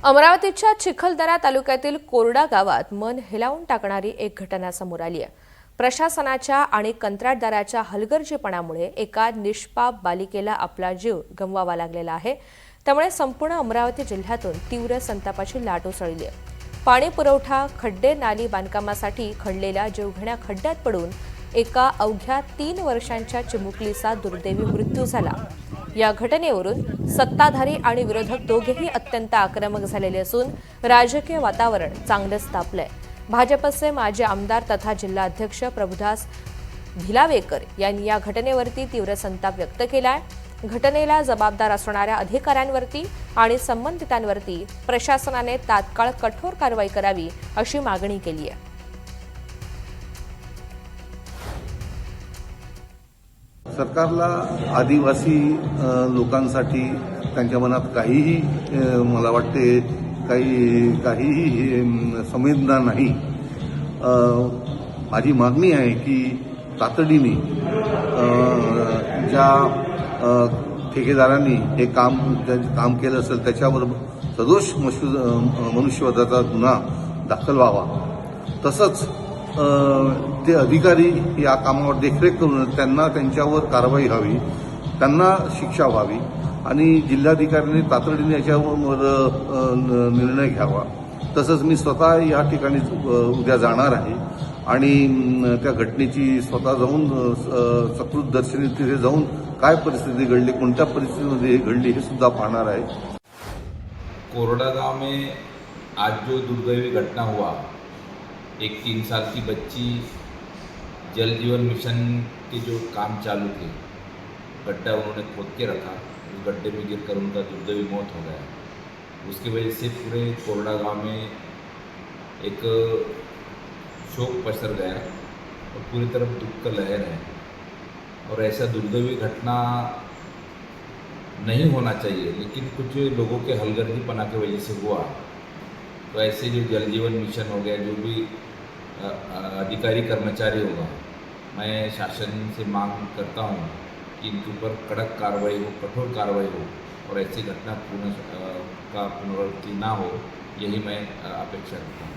अमरावतीच्या चिखलदरा तालुक्यातील कोरडा गावात मन हेलावून टाकणारी एक घटना समोर आली आहे। प्रशासनाच्या आणि कंत्राटदाराच्या हलगर्जीपणामुळे एका निष्पाप बालिकेला आपला जीव गमवावा लागलेला आहे। त्यामुळे संपूर्ण अमरावती जिल्ह्यातून तीव्र संतापाची लाट उसळली आहे। पाणी पुरवठा खड्डे नाली बांधकामासाठी खणलेल्या जीवघेण्या खड्ड्यात पडून एका अवघ्या 3 वर्षांच्या चिमुकलीचा दुर्दैवी मृत्यू झाला। या घटनेवरून सत्ताधारी आणि विरोधक दोघेही अत्यंत आक्रमक झालेले असून राजकीय वातावरण चांगलंच तापलंय। भाजपचे माजी आमदार तथा जिल्हाध्यक्ष प्रभुदास भिलावेकर यांनी या घटनेवरती तीव्र संताप व्यक्त केलाय। घटनेला जबाबदार असणाऱ्या अधिकाऱ्यांवरती आणि संबंधितांवरती प्रशासनाने तात्काळ कठोर कारवाई करावी अशी मागणी केली आहे। सरकारला आदिवासी लोकांसाठी त्यांच्या मनात काहीही मला वाटते काहीही संवेदना नाही। माझी मागणी आहे की तातडीने ज्या ठेकेदारांनी हे काम केलं असेल त्याच्यावर सदोष मनुष्यवधाचा गुन्हा दाखल व्हावा। तसंच ते अधिकारी या कामावर देखरेख करून त्यांच्यावर कारवाई व्हावी, त्यांना शिक्षा व्हावी आणि जिल्हाधिकाऱ्यांनी तातडीने याच्यावर निर्णय घ्यावा। तसंच मी स्वतः या ठिकाणी उद्या जाणार आहे आणि त्या घटनेची स्वतः जाऊन सकृत दर्शनी तिथे जाऊन काय परिस्थिती घडली, कोणत्या परिस्थितीमध्ये घडली हे सुद्धा पाहणार आहे। कोरडा गांव में आज जो दुर्दैवी घटना हुआ, एक 3 साल की बच्ची जल जीवन मिशन के जो काम चालू थे, गड्ढा उन्होंने खोद के रखा, उस गड्ढे में गिरकर उनका दुर्दैवी मौत हो गया। उसकी वजह से पूरे कोरडा गांव में एक शोक पसर गया और पूरी तरफ दुख का लहर है। और ऐसा दुर्दैवी घटना नहीं होना चाहिए, लेकिन कुछ लोगों के हलगर्जीपना की वजह से हुआ। तो ऐसे जो जल जीवन मिशन हो गया, जो भी अधिकारी कर्मचारी होगा, मैं शासन से मांग करता हूँ कि इनके ऊपर कड़क कार्रवाई हो, कठोर कार्रवाई हो और ऐसी घटना पुनरावृत्ति ना हो, यही मैं अपेक्षा करता हूँ।